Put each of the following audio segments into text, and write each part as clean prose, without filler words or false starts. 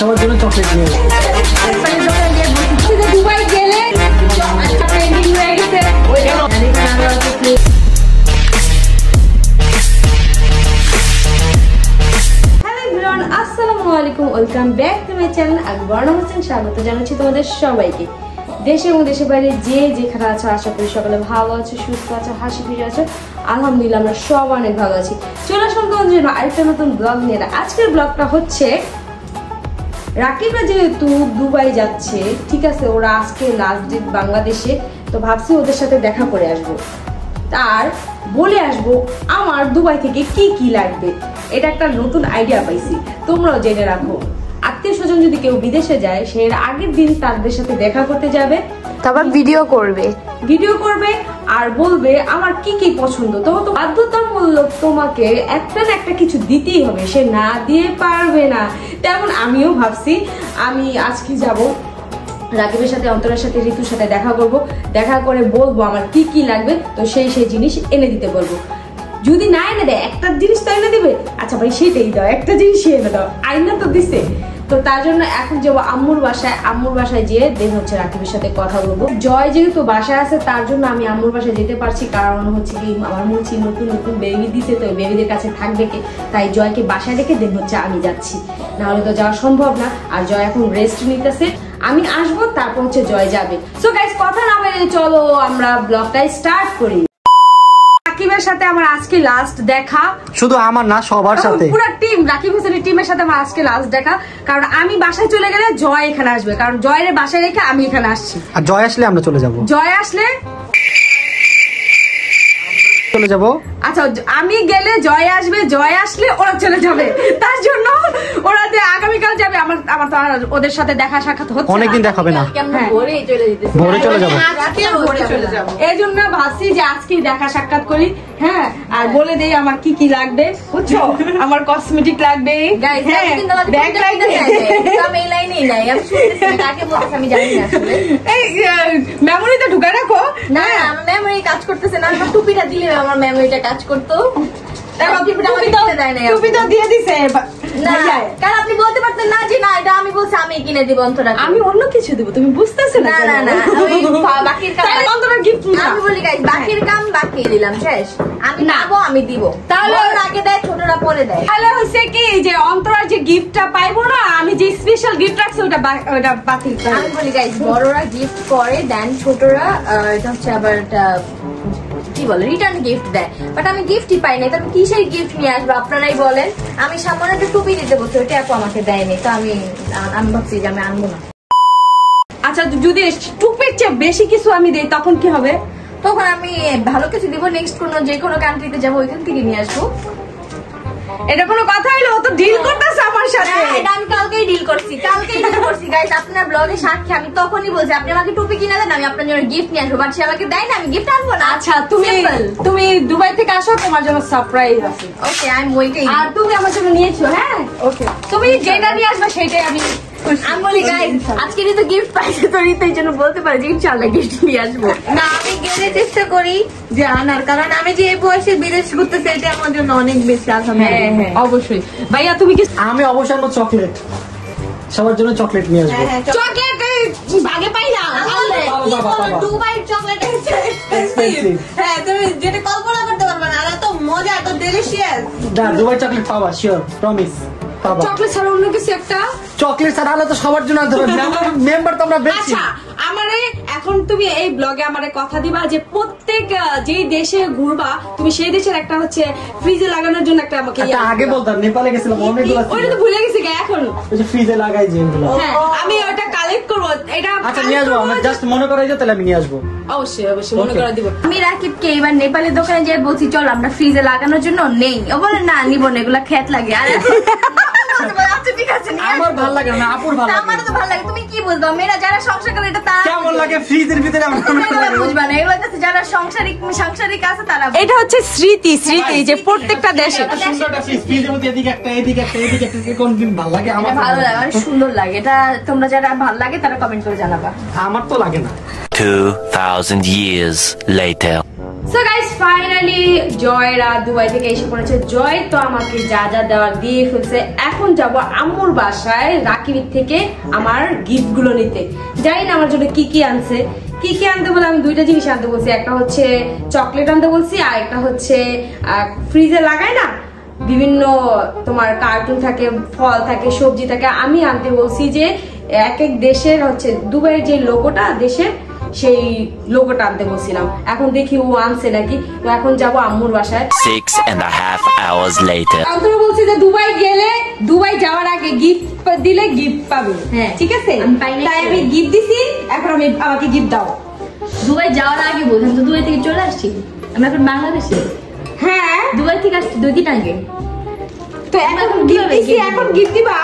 সবার জন্য চকলেট নিয়ে দুবাই গেলে ট্রেন্ডিং হয়ে গেছে। আসসালামু আলাইকুম, welcome back to my channel. আমি বর্ণা হোসেন, স্বাগত জানাচ্ছি তোমাদের সবাইকে। দেশে এবং দেশের বাইরে যে যেখানে আছো, আশা করি সকালে ভালো আছো, সুস্থ আছো, হাসি খুশি আছো। আলহামদুলিল্লাহ আমরা সব অনেক ভালো আছি। চলে আসলাম তোমাদের জন্য আরেকটা নতুন ব্লগ নিয়ে। আজকের ব্লগটা হচ্ছে রাকিবরা যেহেতু দুবাই যাচ্ছে, ঠিক আছে, ওরা আজকে লাস্ট ডেট বাংলাদেশে, তো ভাবছি ওদের সাথে দেখা করে আসবো, আর বলে আসবো আমার দুবাই থেকে কি কি লাগবে। এটা একটা নতুন আইডিয়া পাইছি, তোমরাও জেনে রাখো। আত্মীয় স্বজন যদি কেউ বিদেশে যায়, সে আগের দিন তাদের সাথে দেখা করতে যাবে, তারপর ভিডিও করবে আর বলবে আমার কি কি পছন্দ। তো বাধ্যতামূলক তোমাকে একটা না একটা কিছু দিতেই হবে, সে না দিয়ে পারবে না। তেমন আমিও ভাবছি আমি আজকে যাব রাকিবের সাথে, অন্তরের সাথে, ঋতুর সাথে দেখা করব, দেখা করে বলবো আমার কি কি লাগবে, তো সেই জিনিস এনে দিতে বলবো। যদি না এনে দেয়, একটা জিনিস তো এনে দিবে, আচ্ছা ভাই সেটাই দাও, একটা জিনিস এনে দাও, আইনা তো দিছে। তো তার জন্য এখন যাবো আম্মুর বাসায় যেয়ে দেন হচ্ছে রাকিবের সাথে কথা বলবো। জয় যেহেতু বাসায় আছে, তার জন্য আমি আম্মুর বাসায় যেতে পারছি, কারণ হচ্ছে কি আমার মুচি নতুন নতুন বেবি দিছে, তো বেবিদের কাছে থাকবে কে, তাই জয়কে বাসায় রেখে দেন হচ্ছে আমি যাচ্ছি, নাহলে তো যাওয়া সম্ভব না। আর জয় এখন রেস্ট নিতেছে, আমি আসবো, তারপর হচ্ছে জয় যাবে। সো গাইস, কথা না বলে চলো আমরা ব্লগটা স্টার্ট করি। রাকিবের সাথে আমার আজকে লাস্ট দেখা, শুধু আমার না সবার সাথে, পুরো টিম, রাকিব হোসেনের টিমের সাথে আমার আজকে লাস্ট দেখা। কারণ আমি বাসায় চলে গেলে জয় এখানে আসবে, কারণ জয়ের বাসায় রেখে আমি এখানে আসছি, আর জয় আসলে আমরা চলে যাব। জয় আসলে চলে যাব। আচ্ছা, আমি গেলে জয় আসবে, জয় আসলে ওরা চলে যাবে। তার জন্য ওরা যে আগামীকাল যাবে, আমার তো ওদের সাথে দেখা সাক্ষাৎ হচ্ছে, অনেকদিন দেখাবে না, ভোরে চলে যাব। এই জন্য ভাবছি যে আজকে দেখা সাক্ষাৎ করি, হ্যাঁ, আর বলে দেই আমার কি কি লাগবে, বুঝছো? আমার কসমেটিক লাগবে, ব্যাগ লাগবে, এই মেমোরিতে ঢুকায় রাখো। না, আমার মেমোরি কাজ করতেছে না, আমার টুপিটা দিলে আমার মেমোরিটা কাজ করতো। আপনি বলতে পারতেন না যে না এটা আমি বলছি আমি কিনে দিব অন্তরা, আমি অন্য কিছু দিব, তুমি বুঝতেছো না? না না, বাকির কাম আমি বলি গাইস, বাকির কাম বাকি দিলাম, শেষ। আমি নাবো, আমি দিব, তাহলে আগে দেয়, ছোটরা পরে দেয়। তাহলে হচ্ছে কি যে অন্তরার যে গিফটটা পাইবো না, আমি যে স্পেশাল গিফট রাখছি ওটা বাতিল। আমি বলি গাইস, বড়রা গিফট করে দেন, ছোটরা এটা হচ্ছে আবার একটা কি বলে রিটার্ন গিফট দেয়, বাট আমি গিফটই পাই না। তবে কিসের গিফট নিয়ে আসবো আপনারাই বলেন। আমি সামনে একটা টুপি দিতে বলছি, ওইটা আপু আমাকে দেয়নি, তো আমি ভাবছি যে আমি আনবো না। আচ্ছা, যদি টুপির চেয়ে বেশি কিছু আমি দেই তখন কি হবে? তখন আমি ভালো কিছু দিব, নেক্সট যে কোনো কান্ট্রিতে যাবো ওইখান থেকে নিয়ে আসবো। এটা কোনো কথা হইলো? ও তো ডিল করতেছে আমার সাথে। এটা আমি কালকেই ডিল করছি গাইস, আপনার ব্লগে সাক্ষী। আমি তখনই বলছি আপনি আমাকে টুপি কিনে দেন, আমি আপনার জন্য গিফট নিয়ে আসবো, বাট সে আমাকে দেয় না, আমি গিফট আনবো না। আচ্ছা, তুমি দুবাই থেকে আসো, তোমার জন্য সারপ্রাইজ আছে। ওকে, আই এম ওয়েটিং। আর তুমি আমার জন্য নিয়েছো, হ্যাঁ ওকে, তুমি যেটা নিয়ে আসবে সেটাই আমি বলি গাইস, আজকে তো গিফট পাইছে, তো এই জন্য বলতে পারি যে ইনশাআল্লাহ গিফট নিয়ে আসবো। না, আমি গেলে চেষ্টা করি যে আনার, কারণ আমি যে এই বয়সে বিদেশ ঘুরতেছি, এটা আমার জন্য অনেক বেশি আলহামদুলিল্লাহ। হ্যাঁ অবশ্যই। ভাইয়া তুমি কি? আমি অবশ্যই আনবো চকলেট, সবার জন্য চকলেট নিয়ে আসবো। চকলেট ভাগে পাই না, দুবাই চকলেট এক্সপেন্সিভ। হ্যাঁ, তুমি যেটা কল্পনা করতে পারবে না, আর এত মজা, এত ডেলিশিয়াস। না, দুবাই চকলেট পাবা, শিওর, প্রমিস পাবা। চকলেট ছাড়া অন্য কিছু একটা? চকলেট ছাড়া হলে তো সবার জন্য মেম্বার তো আমরা বেশি। আচ্ছা, আমারে এখন তুমি এই ব্লগে আমারে কথা দিবা যে প্রত্যেক যেই দেশে ঘুরবা তুমি সেই দেশের একটা হচ্ছে ফ্রিজে লাগানোর জন্য একটা আমাকে আগে বলতাম, নেপালে গেছিলাম অনেকগুলো, ওইটা তো ভুলে গেছি এখন, ওই যে ফ্রিজে লাগাই যেগুলো। হ্যাঁ, আমি ওটা কালেক্ট করব। এটা আচ্ছা নিয়ে আসবো, আমরা জাস্ট মনে করাই যে তাহলে আমি নিয়ে আসবো। অবশ্যই মনে করা দিব। আমি রাকিবকে এবার নেপালের দোকানে যেয়ে বলছি চল আমরা ফ্রিজে লাগানোর জন্য নেই, ও বলে না নিব না, এগুলা খেত লাগে। আর আচ্ছা ঠিক আছে, আমার ভালো লাগে না, আপুর ভালো লাগে। আমার তো ভালো লাগে, তুমি কি বুঝবা? মেয়েরা যারা সংসার করে এটা তারা কেমন লাগে ফ্রিজের ভিতরে, আমরা বুঝবা না। এগুলো হচ্ছে যারা সাংসারিক আছে তারা। এটা হচ্ছে স্মৃতি যে প্রত্যেকটা দেশে সুন্দরটা ফ্রিজের মধ্যে এদিকে একটা এদিকে একটা কোন দিন ভালো লাগে? আমার ভালো লাগে, আমার সুন্দর লাগে। এটা তোমরা যারা ভালো লাগে তারা কমেন্ট করে জানাবা। আমার তো লাগে না। 2000 years later. So guys finally Joyra Dubai থেকে এসে পড়েছে। জয় তো আমাকে যা যা দেওয়ার দিয়ে ফেলছে। এখন যাব আম্মুর বাসায় রাকিবের থেকে আমার গিফট গুলো নিতে। জানি না আমার জন্য কি কি আনছে। কি কি আনতে বলে আমি দুইটা জিনিস আনতে বলছি, একটা হচ্ছে চকলেট আনতে বলছি, আর একটা হচ্ছে ফ্রিজে লাগায় না বিভিন্ন তোমার কার্টুন থাকে, ফল থাকে, সবজি থাকে। আমি আনতে বলছি যে এক এক দেশের হচ্ছে দুবাইয়ের যে লোগোটা দেশের, সেই লোগোটা আনতে বলছিলাম। এখন দেখি ও আনছে নাকি। তো এখন যাব আম্মুর বাসায়। 6.5 hours later. আমি বলছি যে দুবাই গেলে, দুবাই যাওয়ার আগে গিফট দিলে গিফট পাবে। হ্যাঁ ঠিক আছে, তাই আমি গিফট দিছি। এখন আমাকে গিফট দাও। দুবাই যাওয়ার আগে বলছেন তো, দুবাই থেকে চলে আসছি আমরা এখন বাংলাদেশে। হ্যাঁ দুবাই থেকে আসছি 2 দিন আগে। তো এখন গিফট দিছি, এখন গিফট দিবা?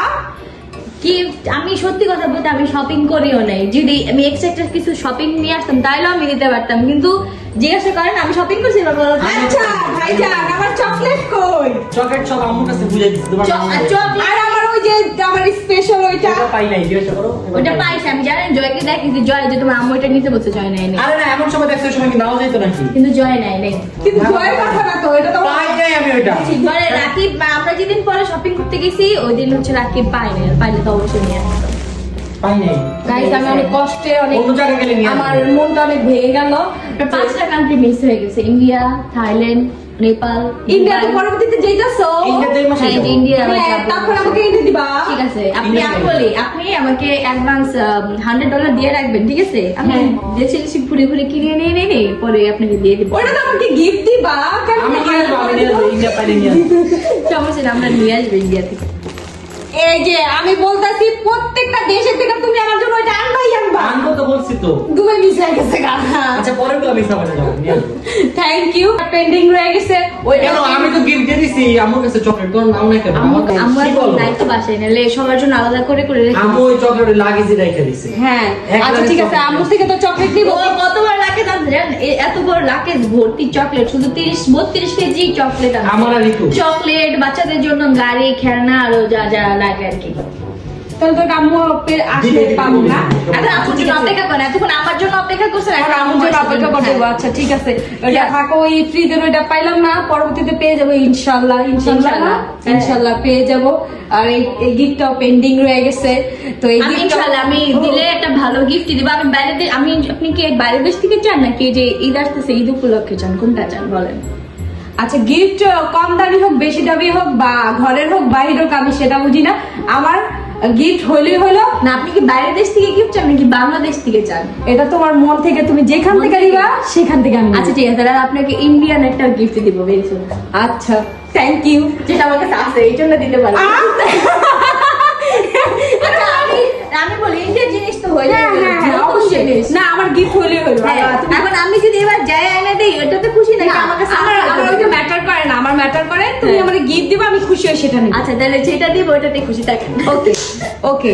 গিফট আমি সত্যি কথা বলতে আমি শপিং করিও নাই। যদি আমি এক্সট্রা কিছু শপিং নিয়ে আসতাম তাহলেও আমি দিতে পারতাম, কিন্তু জিজ্ঞাসা করেন আমি শপিং করছি না। আচ্ছা ভাইজান, আমার চকলেট কই? চকলেট সব আম্মুর কাছে বুঝে দিচ্ছি তোমার। আর আমার ওই যে আমার স্পেশাল ওইটা পাই নাই, জিজ্ঞাসা করো। ওটা পাইছি আমি, জানেন জয়কে দেখেছি, জয় যে তোমার আম্মু এটা নিতে বলছে, জয় নাই নাই। আরে না, এমন সময় দেখছো সময় কি নাও যেত নাকি? কিন্তু জয় নাই নাই। কিন্তু জয়ের কথা না তো, এটা তো পাই নাই আমি ওইটা। মানে রাকিব, আমরা যেদিন পরে শপিং করতে গেছি ওই দিন হচ্ছে রাকিব পাই নাই, পাইলে তো অবশ্যই নিয়ে আসতাম। পাই নাই গাইস, আমি অনেক কষ্টে, অনেক অন্য জায়গায় গেলে নিয়ে আমার মনটা অনেক ভেঙে গেল। 5টা কান্ট্রি মিস হয়ে গেছে, ইন্ডিয়া, থাইল্যান্ড, নেপাল। ইন্ডিয়া তো পরবর্তীতে যেতেছো? ইন্ডিয়াতে এই মাসে হ্যাঁ, যাবো। ইন্ডিয়া তারপর আমাকে ইন্ডিয়া দিবা? ঠিক আছে, আপনি আমি বলি আপনি আমাকে অ্যাডভান্স $100 দিয়ে রাখবেন, ঠিক আছে? আমি দেশে দেশে ঘুরে ঘুরে কিনে নিয়ে পরে আপনাকে দিয়ে দিব। ওটা তো আমাকে গিফট দিবা? কেন আমি কি আসবো? আমি নিয়ে আসবো, ইন্ডিয়া পাইলে নিয়ে আসবো। সমস্যা না, আমরা নিয়ে আসবো ইন্ডিয়া থেকে। এই যে আমি বলতাছি প্রত্যেকটা দেশের থেকে তুমি আমার জন্য ওইটা আনবাই আনবা। আনবো তো বলছি তো। দুবাই মিস হয়ে গেছে গা। আচ্ছা পরের গুলো মিস হবে না, নিয়ে আসবো। Thank you. পেন্ডিং রয়ে গেছে ওই। কেন আমি তো গিফট দিয়ে দিছি আম্মুর কাছে চকলেট, তোর নাও না কেন? আমরা কি বলো? নাই তো বাসায় নালে সবার জন্য আলাদা করে করে রেখে আম্মু ওই চকলেট লাগেজে রেখে দিছে। হ্যাঁ এক আচ্ছা ঠিক আছে, চকলেট। আম্মুর থেকে তো চকলেট নিব। ও কতবার লাকেজ আনছে জানেন? এত বড় লাকেজ ভর্তি চকলেট, শুধু 32 কেজি চকলেট আনছে। আমার আর একটু চকলেট, বাচ্চাদের জন্য গাড়ি, খেলনা, আরো যা যা লাগে আর কি। তাহলে তো আম্মু আসলে পাবো না। এখন আমার জন্য অপেক্ষা করেন, এতক্ষণ আমার জন্য অপেক্ষা করছেন, এখন এখন আম্মুর জন্য অপেক্ষা করতে হবে। আচ্ছা ঠিক আছে, ওইটা থাকো। ওই ফ্রিজের ওইটা পাইলাম না, পরবর্তীতে পেয়ে যাবো ইনশাআল্লাহ। ইনশাআল্লাহ ইনশাআল্লাহ পেয়ে যাবো। আর এই গিফটটাও পেন্ডিং রয়ে গেছে। তো এই ইনশাআল্লাহ আমি দিলে একটা ভালো গিফট দিব। আমি বাইরে আমি আপনি কি বাইরের দেশ থেকে চান নাকি যে ঈদ আসতেছে ঈদ উপলক্ষে চান, কোনটা চান বলেন? আচ্ছা গিফট কম দামি হোক বেশি দামি হোক বা ঘরের হোক বাইরের হোক, আমি সেটা বুঝি না। আমার গিফট হইলেই হলো। না আপনি কি বাইরের দেশ থেকে গিফট চান নাকি বাংলাদেশ থেকে চান? এটা তোমার মন থেকে, তুমি যেখান থেকে দিবা সেখান থেকে আমি। আচ্ছা ঠিক আছে, তাহলে আপনাকে ইন্ডিয়ান একটা গিফট দিব ভেরি সুন। আচ্ছা থ্যাংক ইউ। যেটা আমার কাছে আছে এই জন্য দিতে পারি। আচ্ছা আমি বলি ইন্ডিয়ান জিনিস তো হয়ে যায় অবশ্যই না, আমার গিফট হইলেই হলো। এখন আমি যদি এবার যাই এনে দেই এটাতে খুশি নাকি? আমার কাছে আমার ওইটা ম্যাটার করে না, আমার ম্যাটার করে তুমি আমাকে গিফট দিবা, আমি খুশি হই সেটা নিয়ে। আচ্ছা তাহলে যেটা দিব ওটাতে খুশি থাকেন। ওকে ওকে।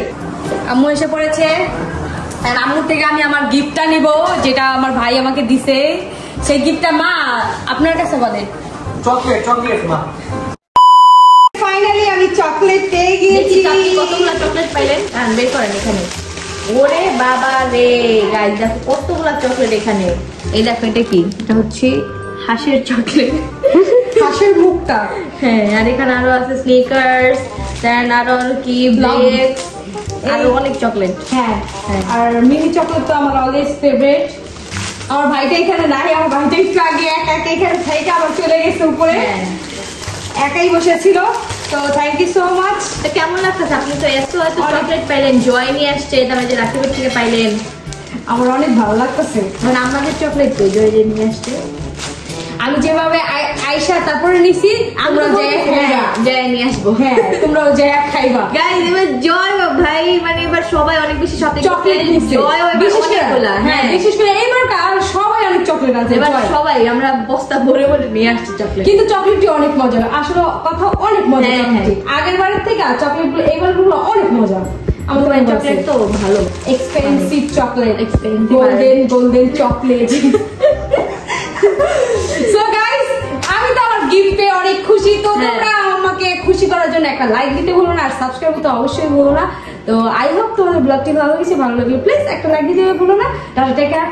আম্মু এসে পড়েছে, আর আম্মুর থেকে আমি আমার গিফটটা নিব, যেটা আমার ভাই আমাকে দিছে। সেই গিফটটা মা আপনার কাছে বলেন। চকলেট চকলেট মা। ফাইনালি আমি চকলেট পেয়ে গিয়েছি। আপনি কতগুলো চকলেট পাইলেন? বের করেন এখানে। ওরে বাবা রে গাইস, দেখো কতগুলো চকলেট এখানে। এই দেখো এটা কি? এটা হচ্ছে হাঁসের চকলেট, হাঁসের মুখটা। হ্যাঁ, আর এখানে আরো আছে স্নিকার্স, দেন আরো কি ব্লেক, আরো অনেক চকলেট। হ্যাঁ, আর মিনি চকলেট তো আমার অলওয়েজ ফেভারিট। আমার ভাইটা এখানে নাই, আমার ভাইটা একটু আগে একা একা এখানে থেকে আবার চলে গেছে উপরে, একাই বসেছিল। তো থ্যাংক ইউ সো মাচ। তো কেমন লাগতেছে? আপনি তো এত এত চকলেট পাইলেন, জয় নিয়ে আসছে, তারপরে যে রাকিবের থেকে পাইলেন। আমার অনেক ভালো লাগতেছে। মানে আমাদের চকলেট তো জয় যে নিয়ে আসছে, আমি যেভাবে আয়শা তারপরে নিছি, আমরা জয় নিয়ে আসবো। হ্যাঁ তোমরাও জয়া খাইবা। গাইস এবার জয় ভাই, মানে এবার সবাই অনেক বেশি শপিং চকলেট নিচ্ছে, জয় বিশেষ করে হ্যাঁ বিশেষ করে এবার কার সবাই অনেক চকলেট আছে। এবার সবাই আমরা বস্তা ভরে ভরে নিয়ে আসছি চকলেট। কিন্তু চকলেটটি অনেক মজা, আসলে কথা অনেক মজা। আগের বারের থেকে চকলেটগুলো এবারগুলো অনেক মজা। আমাদের চকলেট তো ভালো, expensive chocolate, expensive golden chocolate. So guys, আমি তো আমার গিফট পেয়ে অনেক খুশি। তো তোমরা আমাকে খুশি করার জন্য একটা লাইক দিতে ভুলো না, আর সাবস্ক্রাইব করতে অবশ্যই ভুলো না। তো আই হোপ তোমাদের ব্লগটি ভালো লেগেছে, ভালো লাগলে প্লিজ একটা লাইক দিতে ভুলো না। Tata, take care.